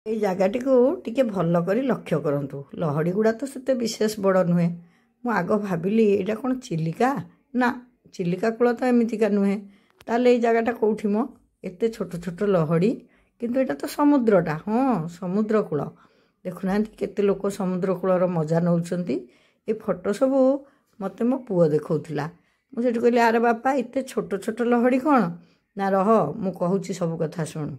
এই ଜାଗାଟିକୁ ଟିକେ ଭଲ କରି ଲକ୍ଷ୍ୟ କରନ୍ତୁ। ଲହଡ଼ି ଗୁଡ଼ା ତ ସେତେ ବିଶେଷ ବଡ଼ ନୁହେଁ। ମୁଁ ଆଗ ଭାବିଲି ଏଇଟା କ'ଣ ଚିଲିକା? ନା, ଚିଲିକା କୂଳ ତ ଏମିତିକା ନୁହେଁ। ତାହେଲେ ଏଇ ଜାଗାଟା କେଉଁଠି ମ? ଏତେ ଛୋଟ ଛୋଟ ଲହଡ଼ି, କିନ୍ତୁ ଏଇଟା ତ ସମୁଦ୍ରଟା। ହଁ, ସମୁଦ୍ର କୂଳ। ଦେଖୁନାହାନ୍ତି କେତେ ଲୋକ ସମୁଦ୍ର କୂଳର ମଜା ନେଉଛନ୍ତି। ଏ ଫଟୋ ସବୁ ମୋତେ ମୋ ପୁଅ ଦେଖାଉଥିଲା। ମୁଁ ସେଠି କହିଲି, ଆରେ ବାପା ଏତେ ଛୋଟ ଛୋଟ ଲହଡ଼ି କ'ଣ? ନା ରହ, ମୁଁ କହୁଛି ସବୁ କଥା ଶୁଣୁ।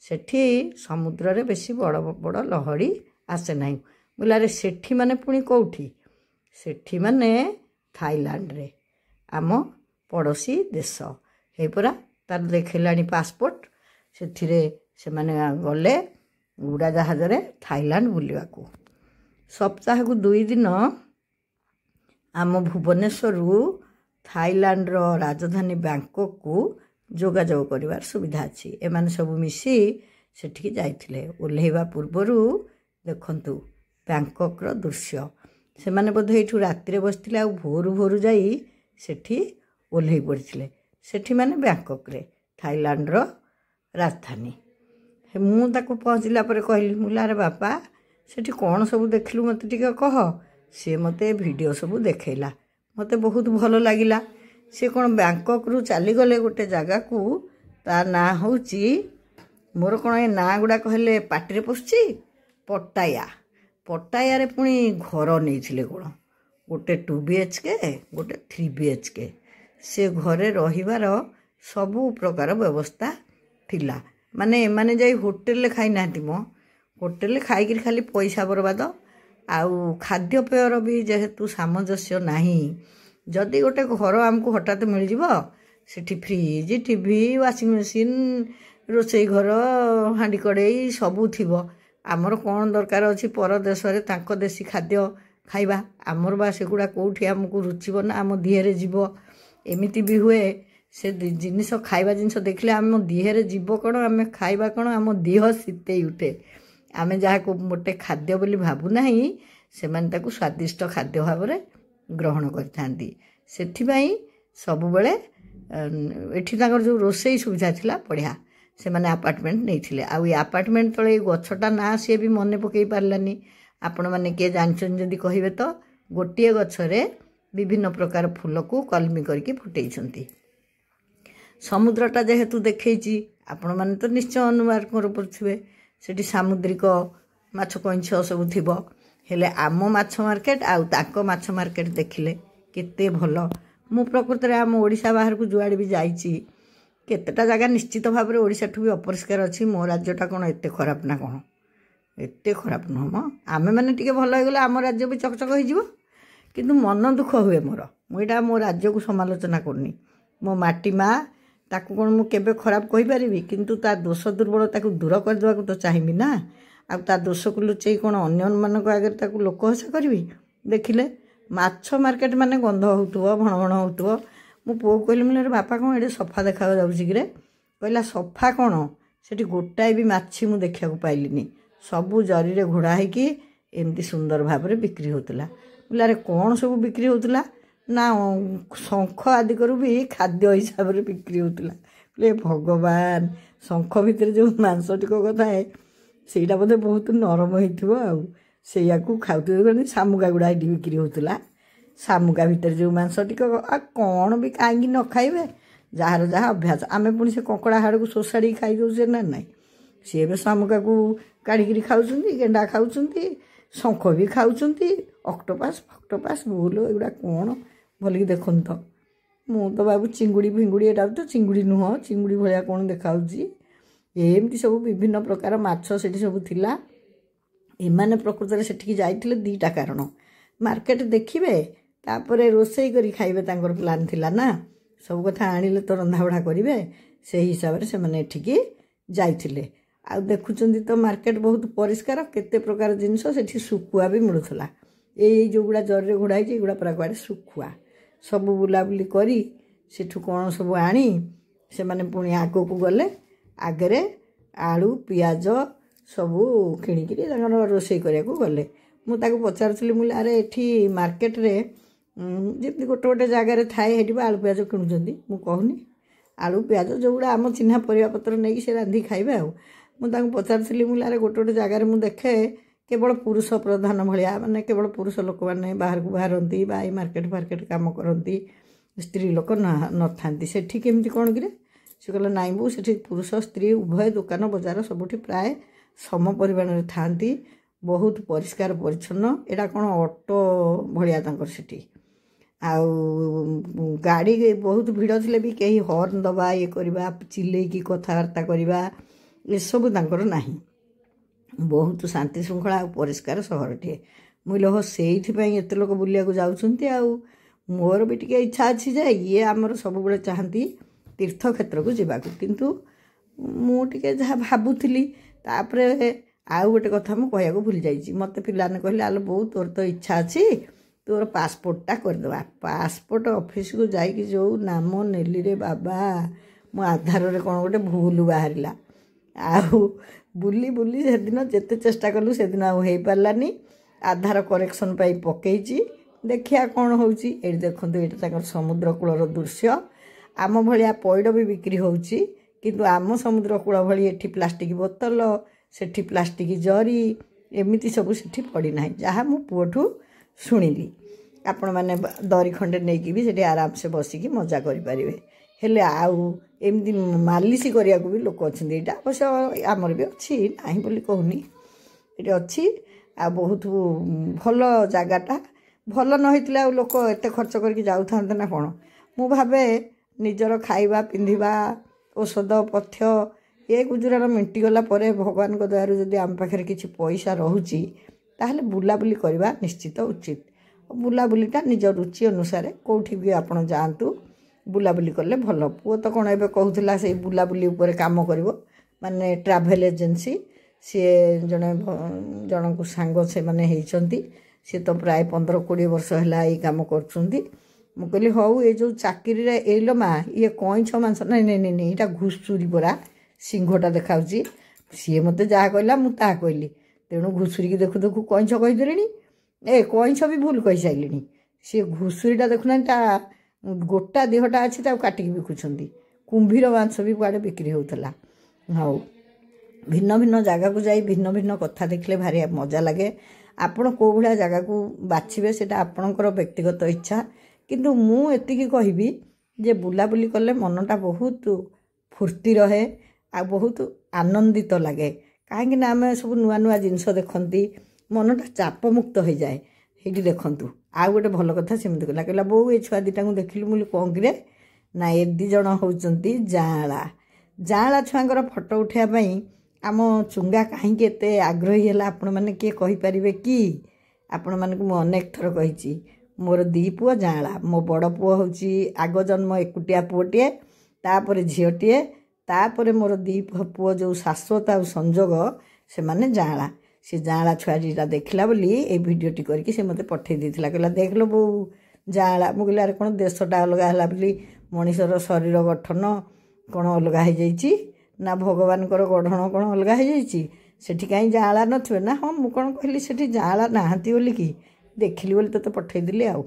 ସେଠି ସମୁଦ୍ରରେ ବେଶୀ ବଡ଼ ବଡ଼ ଲହଡ଼ି ଆସେ ନାହିଁ। ବୋଲେ ଆରେ ସେଠି ମାନେ ପୁଣି କେଉଁଠି? ସେଠି ମାନେ ଥାଇଲାଣ୍ଡରେ, ଆମ ପଡ଼ୋଶୀ ଦେଶ। ହେଇପରା ତାର ଦେଖେଇଲାଣି ପାସପୋର୍ଟ। ସେଥିରେ ସେମାନେ ଗଲେ ଉଡ଼ାଜାହାଜରେ ଥାଇଲାଣ୍ଡ ବୁଲିବାକୁ। ସପ୍ତାହକୁ 2 ଦିନ ଆମ ଭୁବନେଶ୍ୱରରୁ ଥାଇଲାଣ୍ଡର ରାଜଧାନୀ ବ୍ୟାଙ୍କକକୁ ଯୋଗାଯୋଗ କରିବାର ସୁବିଧା ଅଛି। ଏମାନେ ସବୁ ମିଶି ସେଠିକି ଯାଇଥିଲେ। ଓହ୍ଲେଇବା ପୂର୍ବରୁ ଦେଖନ୍ତୁ ବ୍ୟାଙ୍କକର ଦୃଶ୍ୟ। ସେମାନେ ବୋଧେ ଏଇଠୁ ରାତିରେ ବସିଥିଲେ, ଆଉ ଭୋରୁ ଭୋରୁ ଯାଇ ସେଠି ଓହ୍ଲେଇ ପଡ଼ିଥିଲେ। ସେଠି ମାନେ ବ୍ୟାଙ୍କକରେ, ଥାଇଲାଣ୍ଡର ରାଜଧାନୀ। ମୁଁ ତାକୁ ପହଞ୍ଚିଲା ପରେ କହିଲି, ଆରେ ବାପା ସେଠି କ'ଣ ସବୁ ଦେଖିଲୁ ମୋତେ ଟିକେ କହ। ସିଏ ମୋତେ ଭିଡ଼ିଓ ସବୁ ଦେଖେଇଲା। ମୋତେ ବହୁତ ଭଲ ଲାଗିଲା। ସିଏ କ'ଣ ବ୍ୟାଙ୍କକରୁ ଚାଲିଗଲେ ଗୋଟେ ଜାଗାକୁ, ତା ନାଁ ହେଉଛି, ମୋର କ'ଣ ଏ ନାଁ ଗୁଡ଼ାକ ହେଲେ ପାଟିରେ ପଶୁଛି, ପଟାୟା। ପଟାୟାରେ ପୁଣି ଘର ନେଇଥିଲେ କ'ଣ, ଗୋଟେ 2 BHK, ଗୋଟେ 3 BHK। ସେ ଘରେ ରହିବାର ସବୁ ପ୍ରକାର ବ୍ୟବସ୍ଥା ଥିଲା। ମାନେ ଏମାନେ ଯାଇ ହୋଟେଲରେ ଖାଇନାହାନ୍ତି ମ। ହୋଟେଲରେ ଖାଇକିରି ଖାଲି ପଇସା ବରବାଦ। ଆଉ ଖାଦ୍ୟପେୟର ବି ଯେହେତୁ ସାମଞ୍ଜସ୍ୟ ନାହିଁ। ଯଦି ଗୋଟେ ଘର ଆମକୁ ହଠାତ୍ ମିଳିଯିବ, ସେଠି ଫ୍ରିଜ୍, ଟିଭି, ୱାସିଂ ମେସିନ୍, ରୋଷେଇ ଘର, ହାଣ୍ଡି କଡ଼େଇ ସବୁ ଥିବ। ଆମର କ'ଣ ଦରକାର ଅଛି ପରଦେଶରେ ତାଙ୍କ ଦେଶୀ ଖାଦ୍ୟ ଖାଇବା? ଆମର ବା ସେଗୁଡ଼ା କେଉଁଠି ଆମକୁ ରୁଚିବ ନା ଆମ ଦିହରେ ଯିବ? ଏମିତି ବି ହୁଏ, ସେ ଜିନିଷ ଖାଇବା ଜିନିଷ ଦେଖିଲେ ଆମ ଦିହରେ ଯିବ କ'ଣ, ଆମେ ଖାଇବା କ'ଣ, ଆମ ଦିହ ଶୀତେଇ ଉଠେ। ଆମେ ଯାହାକୁ ଗୋଟେ ଖାଦ୍ୟ ବୋଲି ଭାବୁନାହିଁ, ସେମାନେ ତାକୁ ସ୍ୱାଦିଷ୍ଟ ଖାଦ୍ୟ ଭାବରେ ଗ୍ରହଣ କରିଥାନ୍ତି। ସେଥିପାଇଁ ସବୁବେଳେ ଏଠି ତାଙ୍କର ଯେଉଁ ରୋଷେଇ ସୁବିଧା ଥିଲା ବଢ଼ିଆ। ସେମାନେ ଆପାର୍ଟମେଣ୍ଟ ନେଇଥିଲେ। ଆଉ ଏ ଆପାର୍ଟମେଣ୍ଟ ତଳେ ଏଇ ଗଛଟା ନାଁ ସିଏ ବି ମନେ ପକାଇ ପାରିଲାନି। ଆପଣମାନେ କିଏ ଜାଣିଛନ୍ତି ଯଦି କହିବେ ତ। ଗୋଟିଏ ଗଛରେ ବିଭିନ୍ନ ପ୍ରକାର ଫୁଲକୁ କଲମି କରିକି ଫୁଟେଇଛନ୍ତି। ସମୁଦ୍ରଟା ଯେହେତୁ ଦେଖେଇଛି, ଆପଣମାନେ ତ ନିଶ୍ଚୟ ଅନୁମାନ କରିପାରୁଥିବେ ସେଠି ସାମୁଦ୍ରିକ ମାଛ କଇଁଛ ସବୁ ଥିବ। ହେଲେ ଆମ ମାଛ ମାର୍କେଟ ଆଉ ତାଙ୍କ ମାଛ ମାର୍କେଟ ଦେଖିଲେ କେତେ ଭଲ। ମୁଁ ପ୍ରକୃତରେ ଆମ ଓଡ଼ିଶା ବାହାରକୁ ଯୁଆଡ଼େ ବି ଯାଇଛି, କେତେଟା ଜାଗା ନିଶ୍ଚିତ ଭାବରେ ଓଡ଼ିଶାଠୁ ବି ଅପରିଷ୍କାର ଅଛି। ମୋ ରାଜ୍ୟଟା କ'ଣ ଏତେ ଖରାପ ନା କ'ଣ? ଏତେ ଖରାପ ନୁହଁ ମ। ଆମେମାନେ ଟିକେ ଭଲ ହେଇଗଲେ ଆମ ରାଜ୍ୟ ବି ଚକଚକ ହେଇଯିବ। କିନ୍ତୁ ମନ ଦୁଃଖ ହୁଏ ମୋର। ମୁଁ ଏଇଟା ମୋ ରାଜ୍ୟକୁ ସମାଲୋଚନା କରୁନି। ମୋ ମାଟି ମା, ତାକୁ କ'ଣ ମୁଁ କେବେ ଖରାପ କହିପାରିବି? କିନ୍ତୁ ତା ଦୋଷ ଦୁର୍ବଳତାକୁ ଦୂର କରିଦେବାକୁ ତ ଚାହିଁବି ନା। ଆଉ ତା ଦୋଷକୁ ଲୁଚେଇ କ'ଣ ଅନ୍ୟମାନଙ୍କ ଆଗରେ ତାକୁ ଲୋକ ହସା କରିବି? ଦେଖିଲେ ମାଛ ମାର୍କେଟ ମାନେ ଗନ୍ଧ ହେଉଥିବ, ଭଣ ଭଣ ହେଉଥିବ। ମୁଁ ପୁଅକୁ କହିଲି, ଆରେ ବାପା କ'ଣ ଏଠି ସଫା ଦେଖାଯାଉଛି କିରେ? କହିଲା, ସଫା କ'ଣ, ସେଠି ଗୋଟାଏ ବି ମାଛି ମୁଁ ଦେଖିବାକୁ ପାଇଲିନି। ସବୁ ଜରିରେ ଘୋଡ଼ା ହେଇକି ଏମିତି ସୁନ୍ଦର ଭାବରେ ବିକ୍ରି ହେଉଥିଲା। ଆରେ କ'ଣ ସବୁ ବିକ୍ରି ହେଉଥିଲା? ନା ଶଙ୍ଖ ଆଦିକରୁ ବି ଖାଦ୍ୟ ହିସାବରେ ବିକ୍ରି ହେଉଥିଲା। ଭଗବାନ, ଶଙ୍ଖ ଭିତରେ ଯେଉଁ ମାଂସଟିକ ଥାଏ ସେଇଟା ବୋଧେ ବହୁତ ନରମ ହେଇଥିବ। ଆଉ ସେଇଆକୁ ଖାଉଥିବେ। ଶାମୁକା ଗୁଡ଼ା ଏଠି ବିକ୍ରି ହେଉଥିଲା। ଶାମୁକା ଭିତରେ ଯେଉଁ ମାଂସଟିକ, ଆଉ କ'ଣ ବି କାହିଁକି ନ ଖାଇବେ? ଯାହାର ଯାହା ଅଭ୍ୟାସ। ଆମେ ପୁଣି ସେ କଙ୍କଡ଼ା ହାଡ଼କୁ ଶୋଷାଡ଼ିକି ଖାଇଦେଉଛେ ନା ନାହିଁ? ସିଏ ଏବେ ଶାମୁକାକୁ କାଢ଼ିକିରି ଖାଉଛନ୍ତି, ଗେଣ୍ଡା ଖାଉଛନ୍ତି, ଶଙ୍ଖ ବି ଖାଉଛନ୍ତି, ଅକ୍ଟୋପାସ୍ ଫକ୍ଟୋପାସ୍ ଭୁଲ। ଏଗୁଡ଼ା କ'ଣ ଭଲିକି ଦେଖନ୍ତୁ ତ। ମୁଁ ତ ଭାବୁ ଚିଙ୍ଗୁଡ଼ି ଫିଙ୍ଗୁଡ଼ି, ଏଇଟା ତ ଚିଙ୍ଗୁଡ଼ି ନୁହଁ, ଚିଙ୍ଗୁଡ଼ି ଭଳିଆ କ'ଣ ଦେଖାହେଉଛି। ଏମିତି ସବୁ ବିଭିନ୍ନ ପ୍ରକାର ମାଛ ସେଠି ସବୁ ଥିଲା। ଏମାନେ ପ୍ରକୃତରେ ସେଠିକି ଯାଇଥିଲେ 2ଟା କାରଣ। ମାର୍କେଟ ଦେଖିବେ, ତାପରେ ରୋଷେଇ କରି ଖାଇବେ। ତାଙ୍କର ପ୍ଲାନ୍ ଥିଲା ନା। ସବୁ କଥା ଆଣିଲେ ତ ରନ୍ଧାବଢ଼ା କରିବେ। ସେହି ହିସାବରେ ସେମାନେ ଏଠିକି ଯାଇଥିଲେ। ଆଉ ଦେଖୁଛନ୍ତି ତ ମାର୍କେଟ ବହୁତ ପରିଷ୍କାର। କେତେ ପ୍ରକାର ଜିନିଷ ସେଠି, ଶୁଖୁଆ ବି ମିଳୁଥିଲା। ଏଇ ଯେଉଁଗୁଡ଼ା ଜରିରେ ଘୋଡ଼ା ହେଇଛି, ଏଗୁଡ଼ା ପୁରା କୁଆଡ଼େ ଶୁଖୁଆ। ସବୁ ବୁଲାବୁଲି କରି ସେଠୁ କ'ଣ ସବୁ ଆଣି ସେମାନେ ପୁଣି ଆଗକୁ ଗଲେ। ଆଗରେ ଆଳୁ, ପିଆଜ ସବୁ କିଣିକିରି ତାଙ୍କର ରୋଷେଇ କରିବାକୁ ଗଲେ। ମୁଁ ତାକୁ ପଚାରୁଥିଲି, ଆରେ ଏଠି ମାର୍କେଟରେ ଯେମିତି ଗୋଟେ ଗୋଟେ ଜାଗାରେ ଥାଏ, ସେଠି ବି ଆଳୁ ପିଆଜ କିଣୁଛନ୍ତି? ମୁଁ କହୁନି, ଆଳୁ ପିଆଜ ଯେଉଁଗୁଡ଼ା ଆମ ଚିହ୍ନା ପରିବାପତ୍ର ନେଇକି ସେ ରାନ୍ଧିକି ଖାଇବେ। ମୁଁ ତାଙ୍କୁ ପଚାରୁଥିଲି ମୁଁ ଆରେ ଗୋଟେ ଗୋଟେ ଜାଗାରେ ମୁଁ ଦେଖେ କେବଳ ପୁରୁଷ ପ୍ରଧାନ ଭଳିଆ ମାନେ କେବଳ ପୁରୁଷ ଲୋକମାନେ ବାହାରକୁ ବାହାରନ୍ତି ବା ଏଇ ମାର୍କେଟ ଫାର୍କେଟ କାମ କରନ୍ତି ସ୍ତ୍ରୀ ଲୋକ ନଥାନ୍ତି ସେଠି କେମିତି କ'ଣ କିରେ ସେ କହିଲେ ନାଇଁ ବୋଉ ସେଠି ପୁରୁଷ ସ୍ତ୍ରୀ ଉଭୟ ଦୋକାନ ବଜାର ସବୁଠି ପ୍ରାୟ ସମ ପରିମାଣରେ ଥାଆନ୍ତି ବହୁତ ପରିଷ୍କାର ପରିଚ୍ଛନ୍ନ ଏଇଟା କ'ଣ ଅଟୋ ଭଳିଆ ତାଙ୍କର ସେଠି ଆଉ ଗାଡ଼ି ବହୁତ ଭିଡ଼ ଥିଲେ ବି କେହି ହର୍ନ ଦେବା ଇଏ କରିବା ଚିଲେଇକି କଥାବାର୍ତ୍ତା କରିବା ଏସବୁ ତାଙ୍କର ନାହିଁ ବହୁତ ଶାନ୍ତି ଶୃଙ୍ଖଳା ଆଉ ପରିଷ୍କାର ସହରଟିଏ ମୁଁ ଲୋହ ସେଇଥିପାଇଁ ଏତେ ଲୋକ ବୁଲିବାକୁ ଯାଉଛନ୍ତି ଆଉ ମୋର ବି ଟିକେ ଇଚ୍ଛା ଅଛି ଯେ ଇଏ ଆମର ସବୁବେଳେ ଚାହାନ୍ତି ତୀର୍ଥକ୍ଷେତ୍ରକୁ ଯିବାକୁ କିନ୍ତୁ ମୁଁ ଟିକେ ଯାହା ଭାବୁଥିଲି ତାପରେ ଆଉ ଗୋଟେ କଥା ମୁଁ କହିବାକୁ ଭୁଲି ଯାଇଛି ମୋତେ ପିଲାମାନେ କହିଲେ ଆଲୋ ବୋଉ ତୋର ତ ଇଚ୍ଛା ଅଛି ତୋର ପାସପୋର୍ଟଟା କରିଦେବା ପାସପୋର୍ଟ ଅଫିସକୁ ଯାଇକି ଯେଉଁ ନାମ ନେଲିରେ ବାବା ମୋ ଆଧାରରେ କ'ଣ ଗୋଟେ ଭୁଲ ବାହାରିଲା ଆଉ ବୁଲି ବୁଲି ସେଦିନ ଯେତେ ଚେଷ୍ଟା କଲୁ ସେଦିନ ଆଉ ହେଇପାରିଲାନି ଆଧାର କରେକ୍ସନ୍ ପାଇଁ ପକେଇଛି ଦେଖିବା କ'ଣ ହେଉଛି ଏଇଠି ଦେଖନ୍ତୁ ଏଇଟା ତାଙ୍କର ସମୁଦ୍ର କୂଳର ଦୃଶ୍ୟ ଆମ ଭଳିଆ ପଇଡ଼ ବି ବିକ୍ରି ହେଉଛି କିନ୍ତୁ ଆମ ସମୁଦ୍ର କୂଳ ଭଳି ଏଠି ପ୍ଲାଷ୍ଟିକ୍ ବୋତଲ ସେଠି ପ୍ଲାଷ୍ଟିକ୍ ଜରି ଏମିତି ସବୁ ସେଠି ପଡ଼ିନାହିଁ ଯାହା ମୁଁ ପୁଅଠୁ ଶୁଣିଲି ଆପଣମାନେ ଦରି ଖଣ୍ଡେ ନେଇକି ବି ସେଠି ଆରାମସେ ବସିକି ମଜା କରିପାରିବେ ହେଲେ ଆଉ ଏମିତି ମାଲିସ କରିବାକୁ ବି ଲୋକ ଅଛନ୍ତି ଏଇଟା ଅବଶ୍ୟ ଆମର ବି ଅଛି ନାହିଁ ବୋଲି କହୁନି ଏଠି ଅଛି ଆଉ ବହୁତ ଭଲ ଜାଗାଟା ଭଲ ନ ହେଇଥିଲେ ଆଉ ଲୋକ ଏତେ ଖର୍ଚ୍ଚ କରିକି ଯାଉଥାନ୍ତେ ନା କ'ଣ ମୁଁ ଭାବେ ନିଜର ଖାଇବା ପିନ୍ଧିବା ଔଷଧ ପଥ୍ୟ ଏ ଗୁଜୁରାଣ ମେଣ୍ଟିଗଲା ପରେ ଭଗବାନଙ୍କ ଦୟାରୁ ଯଦି ଆମ ପାଖରେ କିଛି ପଇସା ରହୁଛି ତାହେଲେ ବୁଲାବୁଲି କରିବା ନିଶ୍ଚିତ ଉଚିତ ବୁଲାବୁଲିଟା ନିଜ ରୁଚି ଅନୁସାରେ କେଉଁଠି ବି ଆପଣ ଯାଆନ୍ତୁ ବୁଲାବୁଲି କଲେ ଭଲ ପୁଅ ତ କ'ଣ ଏବେ କହୁଥିଲା ସେଇ ବୁଲାବୁଲି ଉପରେ କାମ କରିବ ମାନେ ଟ୍ରାଭେଲ୍ ଏଜେନ୍ସି ସିଏ ଜଣଙ୍କୁ ସାଙ୍ଗ ସେମାନେ ହେଇଛନ୍ତି ସିଏ ତ ପ୍ରାୟ 15-20 ବର୍ଷ ହେଲା ଏଇ କାମ କରୁଛନ୍ତି ମୁଁ କହିଲି ହଉ ଏ ଯେଉଁ ଚାକିରିରେ ଏଇଲୋ ମା ଇଏ କଇଁଛ ମାଂସ ନାଇଁ ନାଇଁ ନାଇଁ ନାଇଁ ଏଇଟା ଘୁଷୁରୀ ପରା ସିଂହଟା ଦେଖାଉଛି ସିଏ ମୋତେ ଯାହା କହିଲା ମୁଁ ତାହା କହିଲି ତେଣୁ ଘୁଷୁରୀକି ଦେଖୁ ଦେଖୁ କଇଁଛ କହିଦେଲିଣି କଇଁଛ ବି ଭୁଲ କହିସାରିଲିଣି ସିଏ ଘୁଷୁରୀଟା ଦେଖୁନାହାନ୍ତି ତା ଗୋଟା ଦେହଟା ଅଛି ତାକୁ କାଟିକି ବିକୁଛନ୍ତି କୁମ୍ଭୀର ମାଂସ ବି କୁଆଡ଼େ ବିକ୍ରି ହେଉଥିଲା ହଉ ଭିନ୍ନ ଭିନ୍ନ ଜାଗାକୁ ଯାଇ ଭିନ୍ନ ଭିନ୍ନ କଥା ଦେଖିଲେ ଭାରି ମଜା ଲାଗେ ଆପଣ କେଉଁ ଭଳିଆ ଜାଗାକୁ ବାଛିବେ ସେଇଟା ଆପଣଙ୍କର ବ୍ୟକ୍ତିଗତ ଇଚ୍ଛା କିନ୍ତୁ ମୁଁ ଏତିକି କହିବି ଯେ ବୁଲାବୁଲି କଲେ ମନଟା ବହୁତ ଫୁର୍ତ୍ତି ରହେ ଆଉ ବହୁତ ଆନନ୍ଦିତ ଲାଗେ କାହିଁକିନା ଆମେ ସବୁ ନୂଆ ନୂଆ ଜିନିଷ ଦେଖନ୍ତି ମନଟା ଚାପମୁକ୍ତ ହୋଇଯାଏ ସେଇଠି ଦେଖନ୍ତୁ ଆଉ ଗୋଟେ ଭଲ କଥା ସେମିତି କହିଲା ବୋଉ ଏ ଛୁଆ ଦୁଇଟାଙ୍କୁ ଦେଖିଲୁ ମୁଁ କ'ଣ କିରେ ନା ଏ 2 ଜଣ ହେଉଛନ୍ତି ଜାଆଁଳା ଛୁଆଙ୍କର ଫଟୋ ଉଠାଇବା ପାଇଁ ଆମ ଚୁଙ୍ଗା କାହିଁକି ଏତେ ଆଗ୍ରହୀ ହେଲା ଆପଣମାନେ କିଏ କହିପାରିବେ କି ଆପଣମାନଙ୍କୁ ମୁଁ ଅନେକ ଥର କହିଛି ମୋର 2 ପୁଅ ଜାଆଁଳା ମୋ ବଡ଼ ପୁଅ ହେଉଛି ଆଗ ଜନ୍ମ ଏକୁଟିଆ ପୁଅଟିଏ ତାପରେ ଝିଅଟିଏ ତାପରେ ମୋର 2 ପୁଅ ଯେଉଁ ଶାଶ୍ୱତ ଆଉ ସଂଯୋଗ ସେମାନେ ଜାଆଁଳା ସେ ଜାଆଁଳା ଛୁଆ ଦୁଇଟା ଦେଖିଲା ବୋଲି ଏଇ ଭିଡ଼ିଓଟି କରିକି ସେ ମୋତେ ପଠାଇ ଦେଇଥିଲା କହିଲା ଦେଖିଲ ବୋଉ ଜାଆଁଳା ମୁଁ କହିଲି ଆରେ କ'ଣ ଦେଶଟା ଅଲଗା ହେଲା ବୋଲି ମଣିଷର ଶରୀର ଗଠନ କ'ଣ ଅଲଗା ହେଇଯାଇଛି ନା ଭଗବାନଙ୍କର ଗଢ଼ଣ କ'ଣ ଅଲଗା ହେଇଯାଇଛି ସେଠି କାହିଁ ଜାଆଁଳା ନଥିବେ ନା ହଁ ମୁଁ କ'ଣ କହିଲି ସେଠି ଜାଆଁଳା ନାହାନ୍ତି ବୋଲିକି ଦେଖିଲି ବୋଲି ତୋତେ ପଠାଇଦେଲି ଆଉ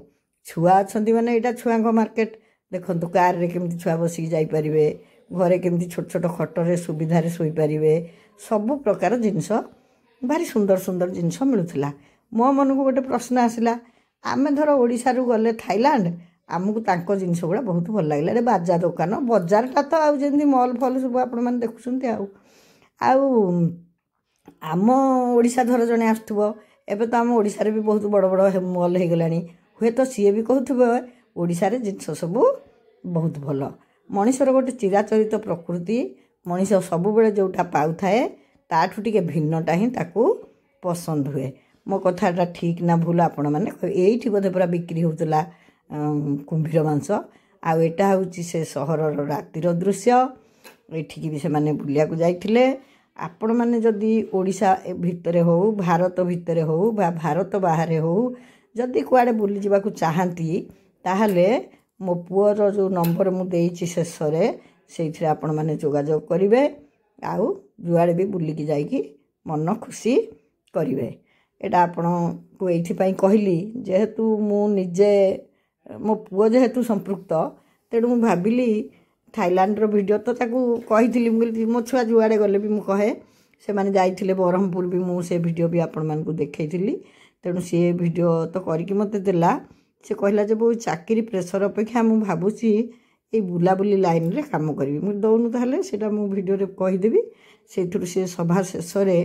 ଛୁଆ ଅଛନ୍ତି ମାନେ ଏଇଟା ଛୁଆଙ୍କ ମାର୍କେଟ ଦେଖନ୍ତୁ କାରରେ କେମିତି ଛୁଆ ବସିକି ଯାଇପାରିବେ ଘରେ କେମିତି ଛୋଟ ଛୋଟ ଖଟରେ ସୁବିଧାରେ ଶୋଇପାରିବେ ସବୁ ପ୍ରକାର ଜିନିଷ ଭାରି ସୁନ୍ଦର ସୁନ୍ଦର ଜିନିଷ ମିଳୁଥିଲା ମୋ ମନକୁ ଗୋଟେ ପ୍ରଶ୍ନ ଆସିଲା ଆମେ ଧର ଓଡ଼ିଶାରୁ ଗଲେ ଥାଇଲାଣ୍ଡ ଆମକୁ ତାଙ୍କ ଜିନିଷ ଗୁଡ଼ା ବହୁତ ଭଲ ଲାଗିଲା ରେ ବାଜା ଦୋକାନ ବଜାରଟା ତ ଆଉ ଯେମିତି ମଲ୍ ଫଲ୍ ସବୁ ଆପଣମାନେ ଦେଖୁଛନ୍ତି ଆଉ ଆମ ଓଡ଼ିଶା ଧର ଜଣେ ଆସୁଥିବ ଏବେ ତ ଆମ ଓଡ଼ିଶାରେ ବି ବହୁତ ବଡ଼ ବଡ଼ ମଲ୍ ହେଇଗଲାଣି ହୁଏତ ସିଏ ବି କହୁଥିବ ଓଡ଼ିଶାରେ ଜିନିଷ ସବୁ ବହୁତ ଭଲ ମଣିଷର ଗୋଟେ ଚିରାଚରିତ ପ୍ରକୃତି ମଣିଷ ସବୁବେଳେ ଯେଉଁଟା ପାଉଥାଏ ତାଠୁ ଟିକେ ଭିନ୍ନଟା ହିଁ ତାକୁ ପସନ୍ଦ ହୁଏ ମୋ କଥାଟା ଠିକ୍ ନା ଭୁଲ ଆପଣମାନେ ଏଇଠି ବୋଧେ ପୁରା ବିକ୍ରି ହେଉଥିଲା କୁମ୍ଭୀର ମାଂସ ଆଉ ଏଇଟା ହେଉଛି ସେ ସହରର ରାତିର ଦୃଶ୍ୟ ଏଠିକି ବି ସେମାନେ ବୁଲିବାକୁ ଯାଇଥିଲେ ଆପଣମାନେ ଯଦି ଓଡ଼ିଶା ଭିତରେ ହେଉ ଭାରତ ଭିତରେ ହେଉ ବା ଭାରତ ବାହାରେ ହେଉ ଯଦି କୁଆଡ଼େ ବୁଲିଯିବାକୁ ଚାହାନ୍ତି ତାହେଲେ ମୋ ପୁଅର ଯେଉଁ ନମ୍ବର ମୁଁ ଦେଇଛି ଶେଷରେ ସେଇଥିରେ ଆପଣମାନେ ଯୋଗାଯୋଗ କରିବେ ଆଉ ଯୁଆଡ଼େ ବି ବୁଲିକି ଯାଇକି ମନ ଖୁସି କରିବେ ଏଇଟା ଆପଣଙ୍କୁ ଏଇଥିପାଇଁ କହିଲି ଯେହେତୁ ମୁଁ ନିଜେ ମୋ ପୁଅ ଯେହେତୁ ସମ୍ପୃକ୍ତ ତେଣୁ ମୁଁ ଭାବିଲି ଥାଇଲାଣ୍ଡର ଭିଡ଼ିଓ ତ ତାକୁ କହିଥିଲି ମୁଁ କହିଲି ମୋ ଛୁଆ ଯୁଆଡ଼େ ଗଲେ ବି ମୁଁ କହେ ସେମାନେ ଯାଇଥିଲେ ବ୍ରହ୍ମପୁର ବି ମୁଁ ସେ ଭିଡ଼ିଓ ବି ଆପଣମାନଙ୍କୁ ଦେଖେଇଥିଲି। ତେଣୁ ସେ ଭିଡ଼ିଓ ତ କରିକି ମୋତେ ଦେଲା। ସେ କହିଲା ଯେ ବୋଉ ଚାକିରି ପ୍ରେସର ଅପେକ୍ଷା ମୁଁ ଭାବୁଛି ଏଇ ବୁଲାବୁଲି ଲାଇନ୍ରେ କାମ କରିବି। ମୁଁ ଦଉନୁ ତାହେଲେ ସେଇଟା ମୁଁ ଭିଡ଼ିଓରେ କହିଦେବି। ସେଇଥିରୁ ସେ ସଭା ଶେଷରେ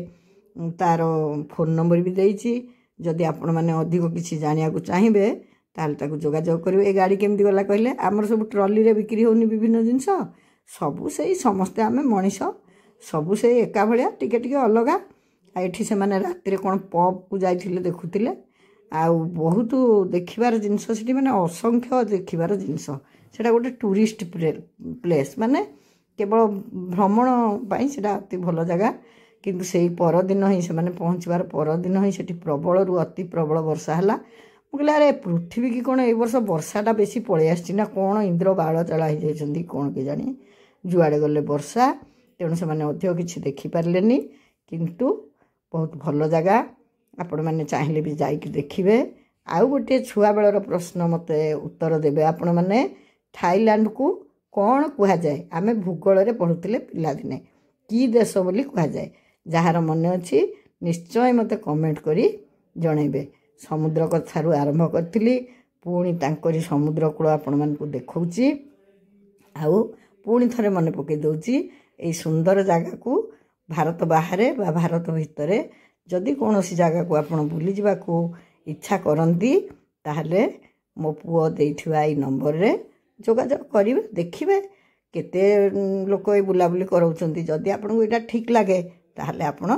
ତାର ଫୋନ୍ ନମ୍ବର ବି ଦେଇଛି। ଯଦି ଆପଣମାନେ ଅଧିକ କିଛି ଜାଣିବାକୁ ଚାହିଁବେ ତାହେଲେ ତାକୁ ଯୋଗାଯୋଗ କରିବେ। ଏ ଗାଡ଼ି କେମିତି ଗଲା କହିଲେ, ଆମର ସବୁ ଟ୍ରଲିରେ ବିକ୍ରି ହେଉନି ବିଭିନ୍ନ ଜିନିଷ, ସବୁ ସେଇ ସମସ୍ତେ ଆମେ ମଣିଷ, ସବୁ ସେଇ ଏକା ଭଳିଆ, ଟିକେ ଟିକେ ଅଲଗା। ଆଉ ଏଠି ସେମାନେ ରାତିରେ କ'ଣ ପବ୍କୁ ଯାଇଥିଲେ ଦେଖୁଥିଲେ। ଆଉ ବହୁତ ଦେଖିବାର ଜିନିଷ ସେଠି, ମାନେ ଅସଂଖ୍ୟ ଦେଖିବାର ଜିନିଷ। ସେଇଟା ଗୋଟେ ଟୁରିଷ୍ଟ ପ୍ଲେସ୍, ମାନେ କେବଳ ଭ୍ରମଣ ପାଇଁ ସେଇଟା ଅତି ଭଲ ଜାଗା। କିନ୍ତୁ ସେଇ ପରଦିନ ହିଁ ସେମାନେ ପହଞ୍ଚିବାର ପରଦିନ ହିଁ ସେଠି ପ୍ରବଳରୁ ଅତି ପ୍ରବଳ ବର୍ଷା ହେଲା। ମୁଁ କହିଲି ଆରେ ପୃଥିବୀକି କ'ଣ ଏଇ ବର୍ଷ ବର୍ଷାଟା ବେଶୀ ପଳେଇ ଆସିଛି ନା କ'ଣ, ଇନ୍ଦ୍ର ବାଳଚାଳା ହେଇଯାଇଛନ୍ତି କ'ଣ କେଜାଣି, ଯୁଆଡ଼େ ଗଲେ ବର୍ଷା। ତେଣୁ ସେମାନେ ଅଧିକ କିଛି ଦେଖିପାରିଲେନି। କିନ୍ତୁ ବହୁତ ଭଲ ଜାଗା, ଆପଣମାନେ ଚାହିଁଲେ ବି ଯାଇକି ଦେଖିବେ। ଆଉ ଗୋଟିଏ ଛୁଆବେଳର ପ୍ରଶ୍ନ ମୋତେ ଉତ୍ତର ଦେବେ ଆପଣମାନେ, ଥାଇଲାଣ୍ଡକୁ କ'ଣ କୁହାଯାଏ? ଆମେ ଭୂଗୋଳରେ ପଢ଼ୁଥିଲେ ପିଲାଦିନେ, କି ଦେଶ ବୋଲି କୁହାଯାଏ? ଯାହାର ମନେ ଅଛି ନିଶ୍ଚୟ ମୋତେ କମେଣ୍ଟ କରି ଜଣାଇବେ। ସମୁଦ୍ର କଥାରୁ ଆରମ୍ଭ କରିଥିଲି, ପୁଣି ତାଙ୍କରି ସମୁଦ୍ର କୂଳ ଆପଣମାନଙ୍କୁ ଦେଖାଉଛି। ଆଉ ପୁଣି ଥରେ ମନେ ପକାଇ ଦେଉଛି, ଏଇ ସୁନ୍ଦର ଜାଗାକୁ ଭାରତ ବାହାରେ ବା ଭାରତ ଭିତରେ ଯଦି କୌଣସି ଜାଗାକୁ ଆପଣ ବୁଲିଯିବାକୁ ଇଚ୍ଛା କରନ୍ତି ତାହେଲେ ମୋ ପୁଅ ଦେଇଥିବା ଏଇ ନମ୍ବରରେ ଯୋଗାଯୋଗ କରିବେ। ଦେଖିବେ କେତେ ଲୋକ ଏଇ ବୁଲାବୁଲି କରାଉଛନ୍ତି। ଯଦି ଆପଣଙ୍କୁ ଏଇଟା ଠିକ୍ ଲାଗେ ତାହେଲେ ଆପଣ